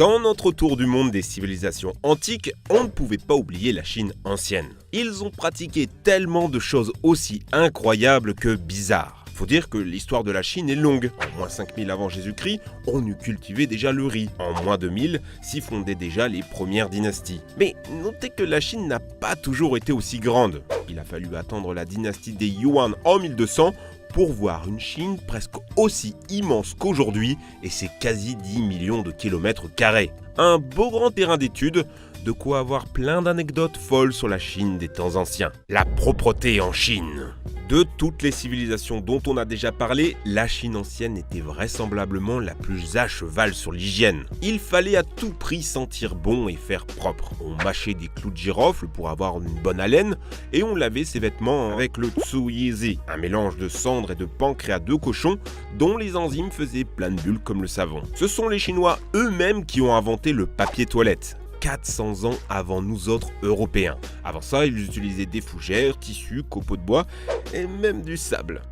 Dans notre tour du monde des civilisations antiques, on ne pouvait pas oublier la Chine ancienne. Ils ont pratiqué tellement de choses aussi incroyables que bizarres. Faut dire que l'histoire de la Chine est longue. En moins 5000 avant Jésus-Christ, on eût cultivé déjà le riz. En moins 2000, s'y fondaient déjà les premières dynasties. Mais notez que la Chine n'a pas toujours été aussi grande. Il a fallu attendre la dynastie des Yuan en 1200 pour voir une Chine presque aussi immense qu'aujourd'hui, et c'est quasi 10 millions de kilomètres carrés. Un beau grand terrain d'étude, de quoi avoir plein d'anecdotes folles sur la Chine des temps anciens. La propreté en Chine. De toutes les civilisations dont on a déjà parlé, la Chine ancienne était vraisemblablement la plus à cheval sur l'hygiène. Il fallait à tout prix sentir bon et faire propre. On mâchait des clous de girofle pour avoir une bonne haleine et on lavait ses vêtements avec le tsu-yizi, un mélange de cendres et de pancréas de cochon dont les enzymes faisaient plein de bulles comme le savon. Ce sont les Chinois eux-mêmes qui ont inventé le papier toilette. 400 ans avant nous autres Européens. Avant ça, ils utilisaient des fougères, tissus, copeaux de bois et même du sable.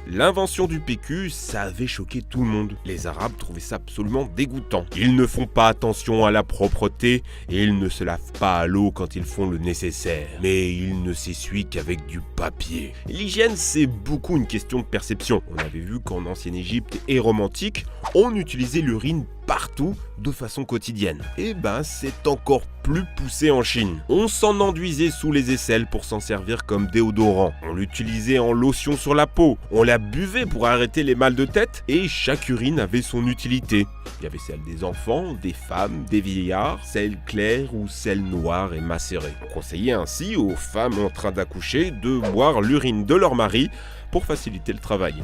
L'invention du PQ, ça avait choqué tout le monde. Les Arabes trouvaient ça absolument dégoûtant. Ils ne font pas attention à la propreté et ils ne se lavent pas à l'eau quand ils font le nécessaire. Mais ils ne s'essuient qu'avec du papier. L'hygiène, c'est beaucoup une question de perception. On avait vu qu'en ancienne Égypte et Rome antique, on utilisait l'urine partout de façon quotidienne. Et ben c'est encore plus poussé en Chine. On s'en enduisait sous les aisselles pour s'en servir comme déodorant. On l'utilisait en lotion sur la peau. On la buvait pour arrêter les mal de tête et chaque urine avait son utilité. Il y avait celle des enfants, des femmes, des vieillards, celle claire ou celle noire et macérée. On conseillait ainsi aux femmes en train d'accoucher de boire l'urine de leur mari pour faciliter le travail.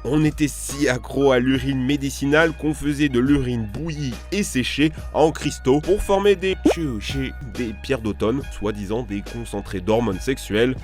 On était si accro à l'urine médicinale qu'on faisait de l'urine bouillie et séchée en cristaux pour former des pierres d'automne, soi-disant des concentrés d'hormones sexuelles.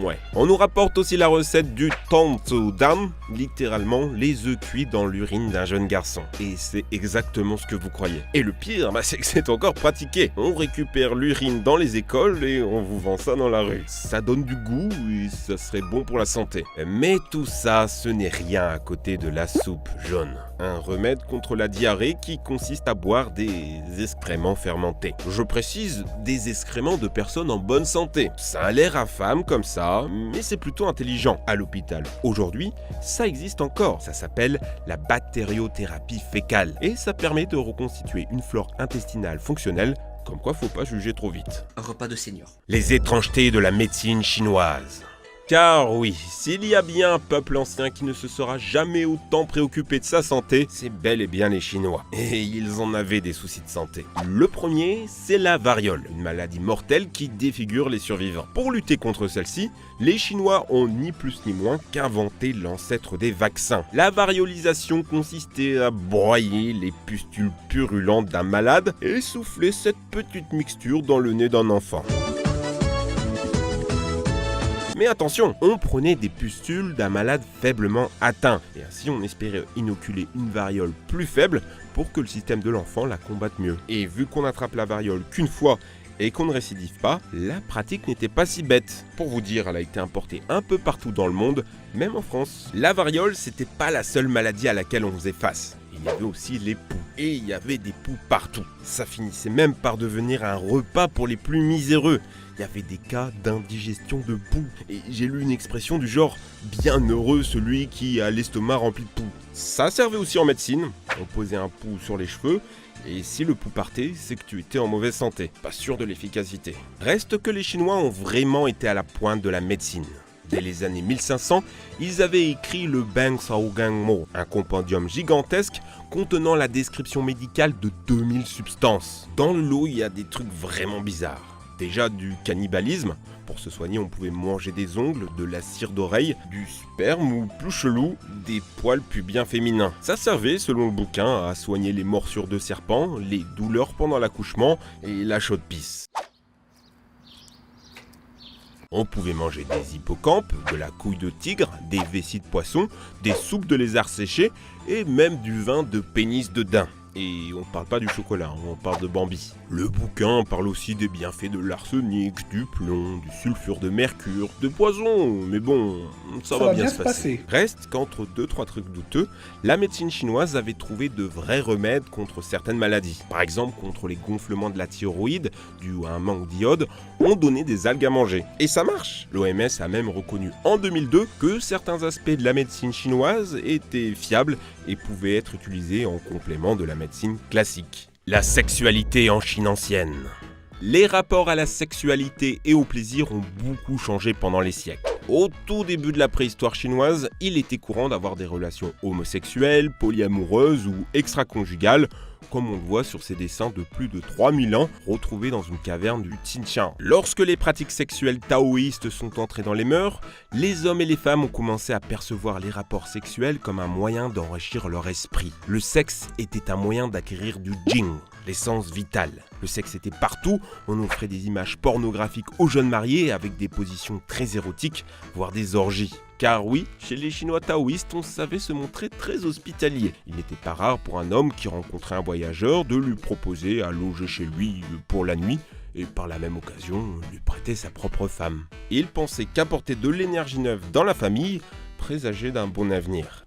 Ouais. On nous rapporte aussi la recette du Tang-Tzu-Dan, littéralement les œufs cuits dans l'urine d'un jeune garçon. Et c'est exactement ce que vous croyez. Et le pire, c'est que c'est encore pratiqué. On récupère l'urine dans les écoles et on vous vend ça dans la rue. Ça donne du goût et ça serait bon pour la santé. Mais tout ça, ce n'est rien à côté de la soupe jaune. Un remède contre la diarrhée qui consiste à boire des excréments fermentés. Je précise, des excréments de personnes en bonne santé. Ça a l'air infâme comme ça, mais c'est plutôt intelligent. À l'hôpital, aujourd'hui, ça existe encore. Ça s'appelle la bactériothérapie fécale. Et ça permet de reconstituer une flore intestinale fonctionnelle. Comme quoi, faut pas juger trop vite. Un repas de senior. Les étrangetés de la médecine chinoise. Car oui, s'il y a bien un peuple ancien qui ne se sera jamais autant préoccupé de sa santé, c'est bel et bien les Chinois. Et ils en avaient des soucis de santé. Le premier, c'est la variole, une maladie mortelle qui défigure les survivants. Pour lutter contre celle-ci, les Chinois ont ni plus ni moins qu'inventé l'ancêtre des vaccins. La variolisation consistait à broyer les pustules purulentes d'un malade et souffler cette petite mixture dans le nez d'un enfant. Mais attention, on prenait des pustules d'un malade faiblement atteint, et ainsi on espérait inoculer une variole plus faible pour que le système de l'enfant la combatte mieux. Et vu qu'on attrape la variole qu'une fois et qu'on ne récidive pas, la pratique n'était pas si bête. Pour vous dire, elle a été importée un peu partout dans le monde, même en France. La variole, c'était pas la seule maladie à laquelle on faisait face. Il y avait aussi les poux. Et il y avait des poux partout. Ça finissait même par devenir un repas pour les plus miséreux. Il y avait des cas d'indigestion de poux. Et j'ai lu une expression du genre « bienheureux celui qui a l'estomac rempli de poux ». Ça servait aussi en médecine. On posait un poux sur les cheveux. Et si le poux partait, c'est que tu étais en mauvaise santé. Pas sûr de l'efficacité. Reste que les Chinois ont vraiment été à la pointe de la médecine. Dès les années 1500, ils avaient écrit le Bang Sao Gang Mo, un compendium gigantesque contenant la description médicale de 2000 substances. Dans le lot, il y a des trucs vraiment bizarres. Déjà du cannibalisme, pour se soigner on pouvait manger des ongles, de la cire d'oreille, du sperme ou plus chelou, des poils pubiens féminins. Ça servait, selon le bouquin, à soigner les morsures de serpents, les douleurs pendant l'accouchement et la chaude pisse. On pouvait manger des hippocampes, de la couille de tigre, des vessies de poisson, des soupes de lézards séchés et même du vin de pénis de daim. Et on parle pas du chocolat, on parle de Bambi. Le bouquin parle aussi des bienfaits de l'arsenic, du plomb, du sulfure de mercure, de poison, mais bon, ça va bien se passer. Reste qu'entre 2-3 trucs douteux, la médecine chinoise avait trouvé de vrais remèdes contre certaines maladies. Par exemple, contre les gonflements de la thyroïde, dû à un manque d'iode, on donnait des algues à manger. Et ça marche. L'OMS a même reconnu en 2002 que certains aspects de la médecine chinoise étaient fiables et pouvaient être utilisés en complément de la médecine classique. La sexualité en Chine ancienne. Les rapports à la sexualité et au plaisir ont beaucoup changé pendant les siècles. Au tout début de la préhistoire chinoise, il était courant d'avoir des relations homosexuelles, polyamoureuses ou extra-conjugales, comme on le voit sur ces dessins de plus de 3000 ans retrouvés dans une caverne du Xinjiang. Lorsque les pratiques sexuelles taoïstes sont entrées dans les mœurs, les hommes et les femmes ont commencé à percevoir les rapports sexuels comme un moyen d'enrichir leur esprit. Le sexe était un moyen d'acquérir du jing, l'essence vitale. Le sexe était partout, on offrait des images pornographiques aux jeunes mariés avec des positions très érotiques, voire des orgies. Car oui, chez les Chinois taoïstes, on savait se montrer très hospitalier. Il n'était pas rare pour un homme qui rencontrait un voyageur de lui proposer à loger chez lui pour la nuit et par la même occasion lui prêter sa propre femme. Il pensait qu'apporter de l'énergie neuve dans la famille présageait d'un bon avenir.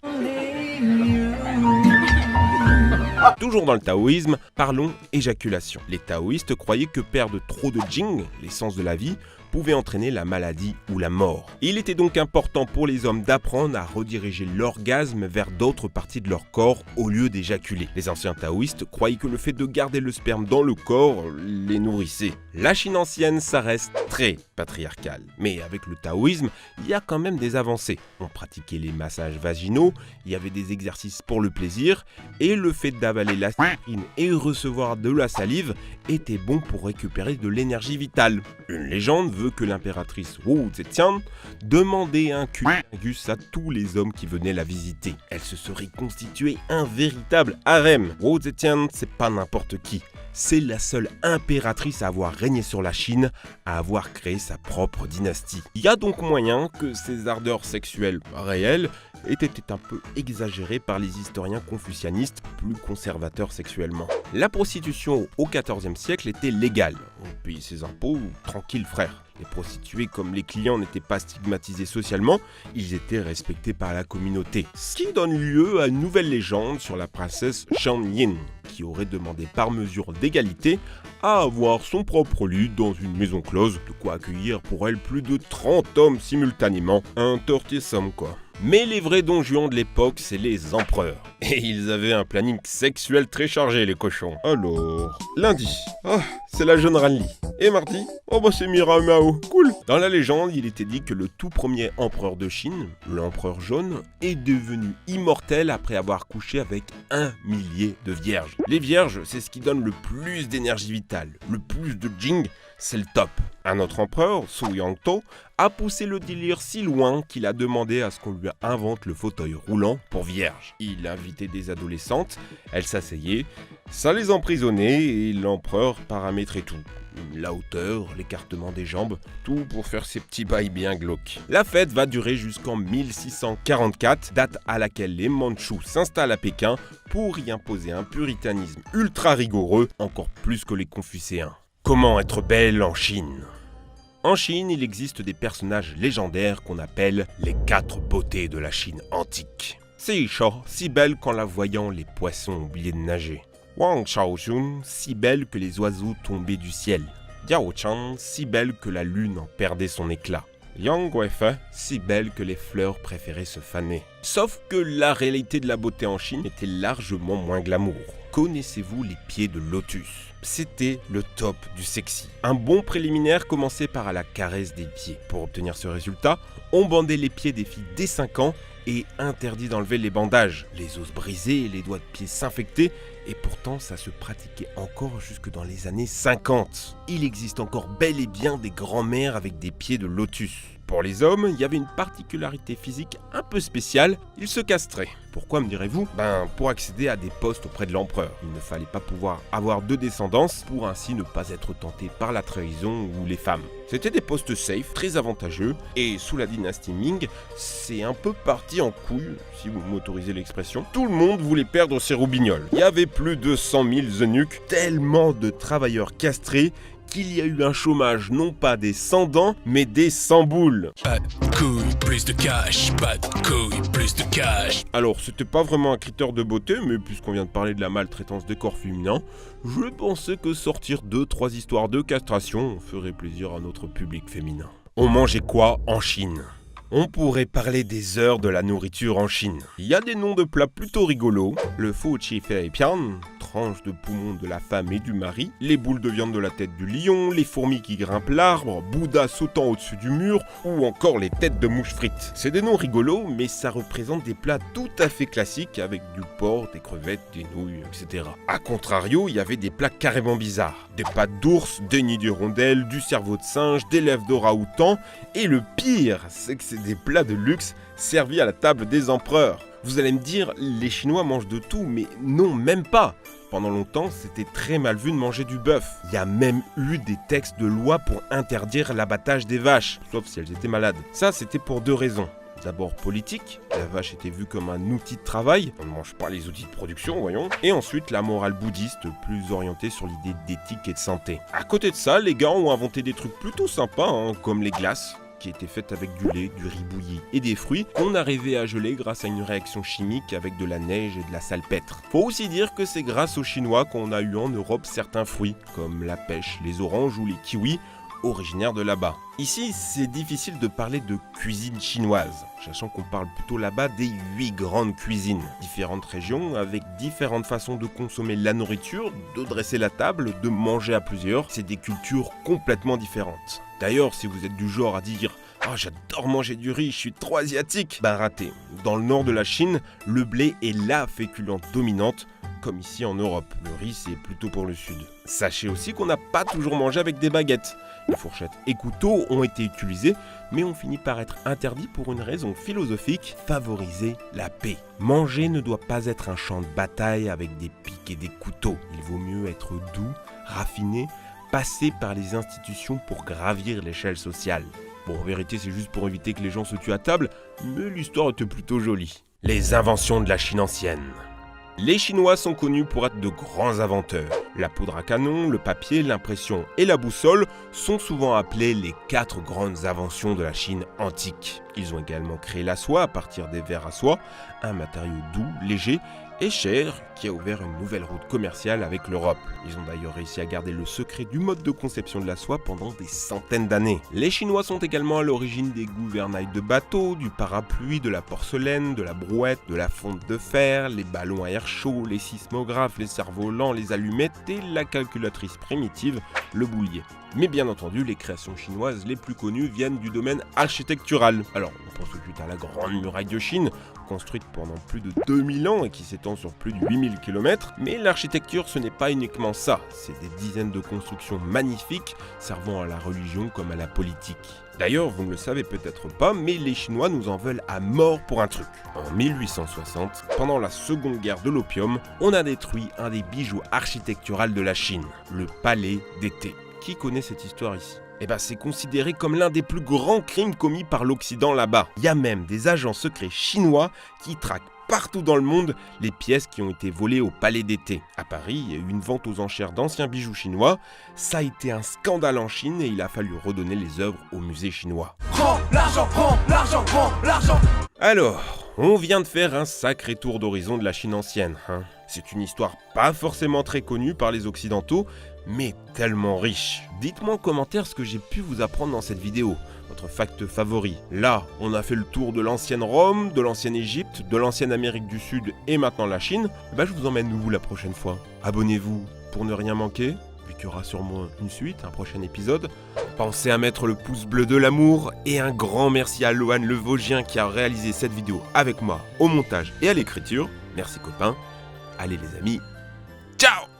Toujours dans le taoïsme, parlons éjaculation. Les taoïstes croyaient que perdre trop de jing, l'essence de la vie, pouvait entraîner la maladie ou la mort. Il était donc important pour les hommes d'apprendre à rediriger l'orgasme vers d'autres parties de leur corps au lieu d'éjaculer. Les anciens taoïstes croyaient que le fait de garder le sperme dans le corps les nourrissait. La Chine ancienne, ça reste très patriarcal. Mais avec le taoïsme, il y a quand même des avancées. On pratiquait les massages vaginaux, il y avait des exercices pour le plaisir, et le fait d'avaler la cyprine et recevoir de la salive était bon pour récupérer de l'énergie vitale. Une légende veut que l'impératrice Wu Zetian demandait un cunilingus à tous les hommes qui venaient la visiter. Elle se serait constituée un véritable harem. Wu Zetian, c'est pas n'importe qui. C'est la seule impératrice à avoir régné sur la Chine, à avoir créé sa propre dynastie. Il y a donc moyen que ces ardeurs sexuelles réelles aient été un peu exagérées par les historiens confucianistes plus conservateurs sexuellement. La prostitution au XIVe siècle était légale. On payait ses impôts, tranquille frère. Les prostituées, comme les clients n'étaient pas stigmatisés socialement, ils étaient respectés par la communauté. Ce qui donne lieu à une nouvelle légende sur la princesse Zhang Yin, qui aurait demandé par mesure d'égalité à avoir son propre lit dans une maison close, de quoi accueillir pour elle plus de 30 hommes simultanément. Un tortissome quoi. Mais les vrais Don Juan de l'époque, c'est les empereurs. Et ils avaient un planning sexuel très chargé, les cochons. Alors, lundi, c'est la jeune Ranli. Et mardi, c'est Mira Mao. Cool. Dans la légende, il était dit que le tout premier empereur de Chine, l'empereur jaune, est devenu immortel après avoir couché avec 1 millier de vierges. Les vierges, c'est ce qui donne le plus d'énergie vitale. Le plus de jing, c'est le top. Un autre empereur, Su Yangto, a poussé le délire si loin qu'il a demandé à ce qu'on lui invente le fauteuil roulant pour vierge. Il invitait des adolescentes, elles s'asseyaient, ça les emprisonnait et l'empereur paramétrait tout. La hauteur, l'écartement des jambes, tout pour faire ces petits bails bien glauques. La fête va durer jusqu'en 1644, date à laquelle les Mandchous s'installent à Pékin pour y imposer un puritanisme ultra rigoureux, encore plus que les Confucéens. Comment être belle en Chine ? En Chine, il existe des personnages légendaires qu'on appelle les 4 beautés de la Chine antique. Seisha, si belle qu'en la voyant, les poissons oubliaient de nager. Wang Shaoxun, si belle que les oiseaux tombaient du ciel. Diao Chan, si belle que la lune en perdait son éclat. Yang Guifei, si belle que les fleurs préféraient se faner. Sauf que la réalité de la beauté en Chine était largement moins glamour. Connaissez-vous les pieds de lotus ? C'était le top du sexy. Un bon préliminaire commençait par la caresse des pieds. Pour obtenir ce résultat, on bandait les pieds des filles dès 5 ans et interdit d'enlever les bandages, les os brisés et les doigts de pied s'infecter, et pourtant ça se pratiquait encore jusque dans les années 50. Il existe encore bel et bien des grands-mères avec des pieds de lotus. Pour les hommes, il y avait une particularité physique un peu spéciale, ils se castraient. Pourquoi me direz-vous ? Pour accéder à des postes auprès de l'empereur. Il ne fallait pas pouvoir avoir de descendance pour ainsi ne pas être tenté par la trahison ou les femmes. C'était des postes safe, très avantageux, et sous la dynastie Ming, c'est un peu parti en couille, si vous m'autorisez l'expression. Tout le monde voulait perdre ses roubignoles. Il y avait plus de 100 000 eunuques, tellement de travailleurs castrés, qu'il y a eu un chômage non pas des 100 dents, mais des 100 boules. Pas de couilles, plus de cash, pas de couilles, plus de cash. Alors, c'était pas vraiment un critère de beauté, mais puisqu'on vient de parler de la maltraitance des corps féminins, je pensais que sortir 2-3 histoires de castration ferait plaisir à notre public féminin. On mangeait quoi en Chine ? On pourrait parler des heures de la nourriture en Chine. Il y a des noms de plats plutôt rigolos. Le Fu Chi Fei Pian, tranche de poumon de la femme et du mari, les boules de viande de la tête du lion, les fourmis qui grimpent l'arbre, Bouddha sautant au-dessus du mur, ou encore les têtes de mouches frites. C'est des noms rigolos, mais ça représente des plats tout à fait classiques avec du porc, des crevettes, des nouilles, etc. A contrario, il y avait des plats carrément bizarres. Des pattes d'ours, des nids d'hirondelles, du cerveau de singe, des lèvres d'orang-outan, et le pire, c'est que c'est des plats de luxe servis à la table des empereurs. Vous allez me dire, les Chinois mangent de tout, mais non, même pas. Pendant longtemps, c'était très mal vu de manger du bœuf. Il y a même eu des textes de loi pour interdire l'abattage des vaches, sauf si elles étaient malades. Ça, c'était pour 2 raisons. D'abord politique, la vache était vue comme un outil de travail, on ne mange pas les outils de production, voyons. Et ensuite, la morale bouddhiste, plus orientée sur l'idée d'éthique et de santé. À côté de ça, les gars ont inventé des trucs plutôt sympas, comme les glaces, qui étaient faites avec du lait, du riz bouilli et des fruits qu'on arrivait à geler grâce à une réaction chimique avec de la neige et de la salpêtre. Faut aussi dire que c'est grâce aux Chinois qu'on a eu en Europe certains fruits, comme la pêche, les oranges ou les kiwis, originaires de là-bas. Ici, c'est difficile de parler de cuisine chinoise, sachant qu'on parle plutôt là-bas des 8 grandes cuisines. Différentes régions avec différentes façons de consommer la nourriture, de dresser la table, de manger à plusieurs. C'est des cultures complètement différentes. D'ailleurs, si vous êtes du genre à dire « Oh, j'adore manger du riz, je suis trop asiatique », raté. Dans le nord de la Chine, le blé est la féculente dominante, comme ici en Europe. Le riz, c'est plutôt pour le sud. Sachez aussi qu'on n'a pas toujours mangé avec des baguettes. Les fourchettes et couteaux ont été utilisés, mais ont fini par être interdits pour une raison philosophique, favoriser la paix. Manger ne doit pas être un champ de bataille avec des pics et des couteaux. Il vaut mieux être doux, raffiné, passer par les institutions pour gravir l'échelle sociale. Bon, en vérité, c'est juste pour éviter que les gens se tuent à table, mais l'histoire était plutôt jolie. Les inventions de la Chine ancienne. Les Chinois sont connus pour être de grands inventeurs. La poudre à canon, le papier, l'impression et la boussole sont souvent appelés les 4 grandes inventions de la Chine antique. Ils ont également créé la soie à partir des vers à soie, un matériau doux, léger et cher qui a ouvert une nouvelle route commerciale avec l'Europe. Ils ont d'ailleurs réussi à garder le secret du mode de conception de la soie pendant des centaines d'années. Les Chinois sont également à l'origine des gouvernails de bateaux, du parapluie, de la porcelaine, de la brouette, de la fonte de fer, les ballons à air chaud, les sismographes, les cerfs-volants, les allumettes et la calculatrice primitive, le boulier. Mais bien entendu, les créations chinoises les plus connues viennent du domaine architectural. Alors, on pense tout de suite à la Grande Muraille de Chine, construite pendant plus de 2000 ans et qui s'étend sur plus de 8000 km. Mais l'architecture, ce n'est pas uniquement ça, c'est des dizaines de constructions magnifiques servant à la religion comme à la politique. D'ailleurs, vous ne le savez peut-être pas, mais les Chinois nous en veulent à mort pour un truc. En 1860, pendant la seconde guerre de l'opium, on a détruit un des bijoux architecturaux de la Chine, le palais d'été. Qui connaît cette histoire ici ? C'est considéré comme l'un des plus grands crimes commis par l'Occident là-bas. Il y a même des agents secrets chinois qui traquent partout dans le monde les pièces qui ont été volées au palais d'été. À Paris, il y a eu une vente aux enchères d'anciens bijoux chinois. Ça a été un scandale en Chine et il a fallu redonner les œuvres au musée chinois. Prends l'argent, prends l'argent, prends l'argent. Alors, on vient de faire un sacré tour d'horizon de la Chine ancienne. C'est une histoire pas forcément très connue par les Occidentaux, mais tellement riche. Dites-moi en commentaire ce que j'ai pu vous apprendre dans cette vidéo, votre fact favori. Là, on a fait le tour de l'ancienne Rome, de l'ancienne Égypte, de l'ancienne Amérique du Sud et maintenant la Chine. Je vous emmène où la prochaine fois? Abonnez-vous pour ne rien manquer, vu qu'il y aura sûrement une suite, un prochain épisode. Pensez à mettre le pouce bleu de l'amour et un grand merci à Lohan le Vosgien qui a réalisé cette vidéo avec moi au montage et à l'écriture. Merci copains. Allez les amis, ciao!